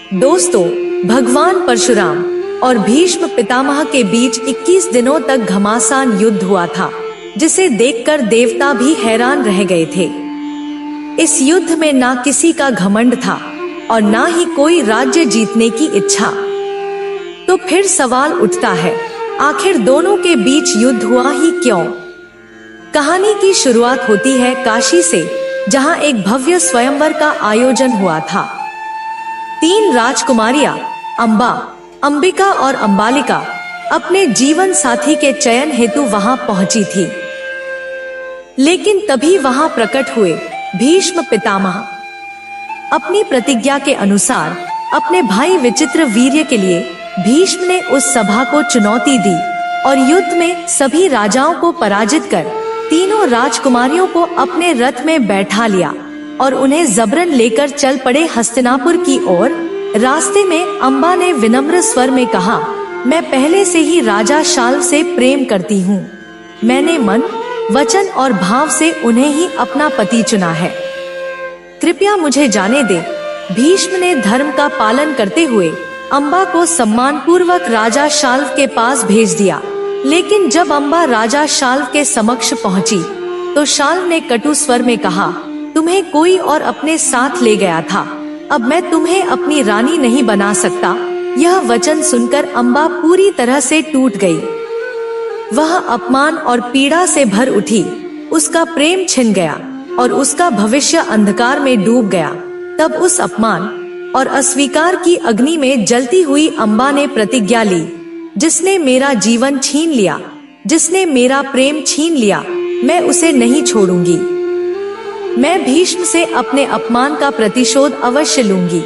दोस्तों, भगवान परशुराम और भीष्म पितामह के बीच 21 दिनों तक घमासान युद्ध हुआ था, जिसे देखकर देवता भी हैरान रह गए थे। इस युद्ध में ना किसी का घमंड था और ना ही कोई राज्य जीतने की इच्छा। तो फिर सवाल उठता है, आखिर दोनों के बीच युद्ध हुआ ही क्यों? कहानी की शुरुआत होती है काशी से, जहां एक भव्य स्वयंवर का आयोजन हुआ था। 3 राजकुमारियां अंबा, अंबिका और अंबालिका अपने जीवन साथी के चयन हेतु वहां पहुंची थी। लेकिन तभी वहां प्रकट हुए भीष्म पितामह। अपनी प्रतिज्ञा के अनुसार अपने भाई विचित्र वीर्य के लिए भीष्म ने उस सभा को चुनौती दी और युद्ध में सभी राजाओं को पराजित कर तीनों राजकुमारियों को अपने रथ में बैठा लिया और उन्हें जबरन लेकर चल पड़े हस्तिनापुर की ओर। रास्ते में अंबा ने विनम्र स्वर में कहा, मैं पहले से ही राजा शाल्व से प्रेम करती हूँ। मैंने मन, वचन और भाव से उन्हें ही अपना पति चुना है। कृपया मुझे जाने दे। भीष्म ने धर्म का पालन करते हुए अंबा को सम्मान पूर्वक राजा शाल्व के पास भेज दिया। लेकिन जब अंबा राजा शाल्व के समक्ष पहुंची, तो शाल्व ने कटु स्वर में कहा, तुम्हें कोई और अपने साथ ले गया था। अब मैं तुम्हें अपनी रानी नहीं बना सकता। यह वचन सुनकर अंबा पूरी तरह से टूट गई। वह अपमान और पीड़ा से भर उठी। उसका प्रेम छिन गया और उसका भविष्य अंधकार में डूब गया। तब उस अपमान और अस्वीकार की अग्नि में जलती हुई अंबा ने प्रतिज्ञा ली, जिसने मेरा जीवन छीन लिया, जिसने मेरा प्रेम छीन लिया, मैं उसे नहीं छोड़ूंगी। मैं भीष्म से अपने अपमान का प्रतिशोध अवश्य लूंगी।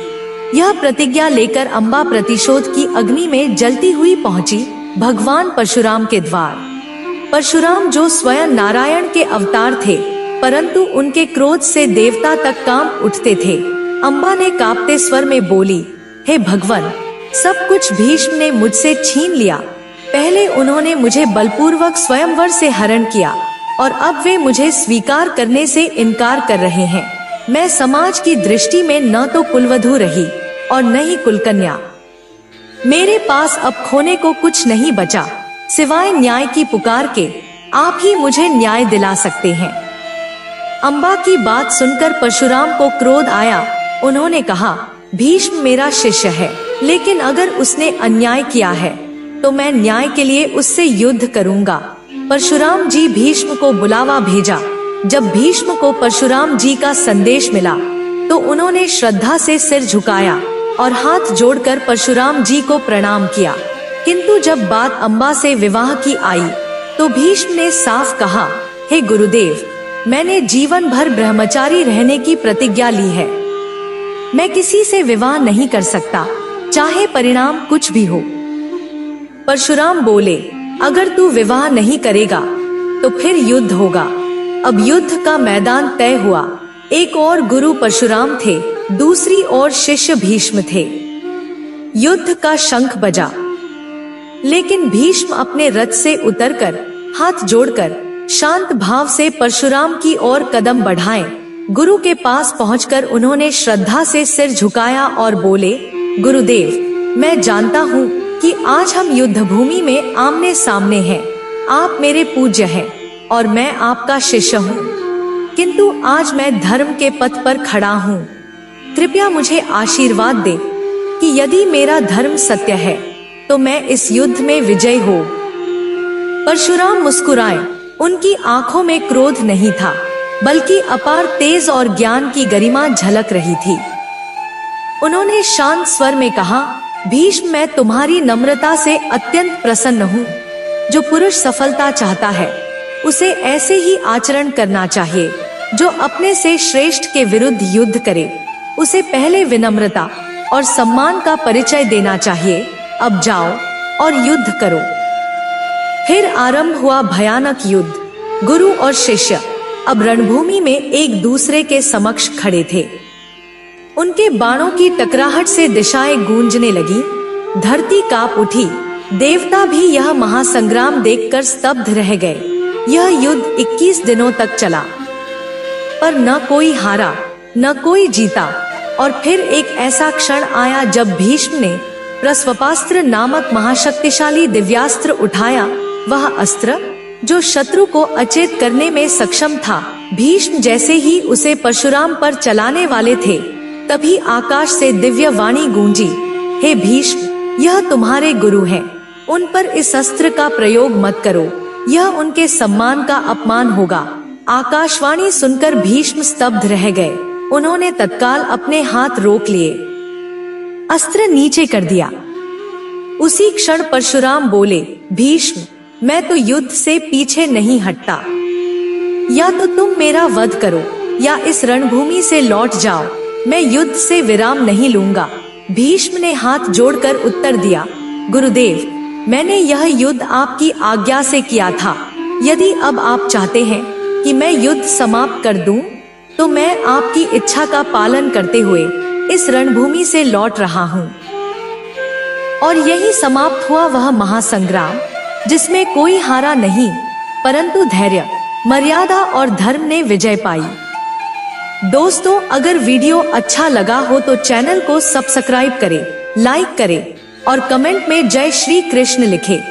यह प्रतिज्ञा लेकर अंबा प्रतिशोध की अग्नि में जलती हुई पहुंची भगवान परशुराम के द्वार। परशुराम जो स्वयं नारायण के अवतार थे, परंतु उनके क्रोध से देवता तक कांप उठते थे। अंबा ने कांपते स्वर में बोली, हे भगवान, सब कुछ भीष्म ने मुझसे छीन लिया। पहले उन्होंने मुझे बलपूर्वक स्वयंवर से हरण किया और अब वे मुझे स्वीकार करने से इनकार कर रहे हैं। मैं समाज की दृष्टि में न तो कुलवधू रही और न ही कुलकन्या। मेरे पास अब खोने को कुछ नहीं बचा सिवाय न्याय की पुकार के। आप ही मुझे न्याय दिला सकते हैं। अंबा की बात सुनकर परशुराम को क्रोध आया। उन्होंने कहा, भीष्म मेरा शिष्य है, लेकिन अगर उसने अन्याय किया है तो मैं न्याय के लिए उससे युद्ध करूंगा। परशुराम जी भीष्म को बुलावा भेजा। जब भीष्म को परशुराम जी का संदेश मिला तो उन्होंने श्रद्धा से सिर झुकाया और हाथ जोड़कर परशुराम जी को प्रणाम किया। किंतु जब बात अंबा से विवाह की आई तो भीष्म ने साफ कहा, हे गुरुदेव, मैंने जीवन भर ब्रह्मचारी रहने की प्रतिज्ञा ली है। मैं किसी से विवाह नहीं कर सकता, चाहे परिणाम कुछ भी हो। परशुराम बोले, अगर तू विवाह नहीं करेगा तो फिर युद्ध होगा। अब युद्ध का मैदान तय हुआ। एक और गुरु परशुराम थे, दूसरी ओर शिष्य भीष्म थे। युद्ध का शंख बजा, लेकिन भीष्म अपने रथ से उतरकर हाथ जोड़कर शांत भाव से परशुराम की ओर कदम बढ़ाए। गुरु के पास पहुंचकर उन्होंने श्रद्धा से सिर झुकाया और बोले, गुरुदेव, मैं जानता हूँ कि आज हम युद्ध भूमि में आमने सामने हैं। आप मेरे पूज्य हैं और मैं आपका शिष्य हूँ, किंतु आज मैं धर्म के पथ पर खड़ा हूँ। कृपया मुझे आशीर्वाद दे कि यदि मेरा धर्म सत्य है तो मैं इस युद्ध में विजयी हो। परशुराम मुस्कुराए। उनकी आंखों में क्रोध नहीं था, बल्कि अपार तेज और ज्ञान की गरिमा झलक रही थी। उन्होंने शांत स्वर में कहा, भीष्म, मैं तुम्हारी नम्रता से अत्यंत प्रसन्न हूँ। जो पुरुष सफलता चाहता है उसे ऐसे ही आचरण करना चाहिए। जो अपने से श्रेष्ठ के विरुद्ध युद्ध करे उसे पहले विनम्रता और सम्मान का परिचय देना चाहिए। अब जाओ और युद्ध करो। फिर आरंभ हुआ भयानक युद्ध। गुरु और शिष्य अब रणभूमि में एक दूसरे के समक्ष खड़े थे। उनके बाणों की टकराहट से दिशाएं गूंजने लगी, धरती कांप उठी। देवता भी यह महासंग्राम देखकर स्तब्ध रह गए। यह युद्ध 21 दिनों तक चला, पर न कोई हारा न कोई जीता और फिर एक ऐसा क्षण आया जब भीष्म ने प्रस्वपास्त्र नामक महाशक्तिशाली दिव्यास्त्र उठाया। वह अस्त्र जो शत्रु को अचेत करने में सक्षम था। भीष्म जैसे ही उसे परशुराम पर चलाने वाले थे, तभी आकाश से दिव्य वाणी गूंजी, हे भीष्म, यह तुम्हारे गुरु हैं, उन पर इस अस्त्र का प्रयोग मत करो, यह उनके सम्मान का अपमान होगा। आकाशवाणी सुनकर भीष्म स्तब्ध रह गए। उन्होंने तत्काल अपने हाथ रोक लिए, अस्त्र नीचे कर दिया। उसी क्षण परशुराम बोले, भीष्म, मैं तो युद्ध से पीछे नहीं हटता। या तो तुम मेरा वध करो या इस रणभूमि से लौट जाओ, मैं युद्ध से विराम नहीं लूंगा। भीष्म ने हाथ जोड़कर उत्तर दिया, गुरुदेव, मैंने यह युद्ध आपकी आज्ञा से किया था। यदि अब आप चाहते हैं कि मैं युद्ध समाप्त कर दूं, तो मैं आपकी इच्छा का पालन करते हुए इस रणभूमि से लौट रहा हूं। और यही समाप्त हुआ वह महासंग्राम, जिसमें कोई हारा नहीं, परंतु धैर्य, मर्यादा और धर्म ने विजय पाई। दोस्तों, अगर वीडियो अच्छा लगा हो तो चैनल को सब्सक्राइब करें, लाइक करें और कमेंट में जय श्री कृष्ण लिखें।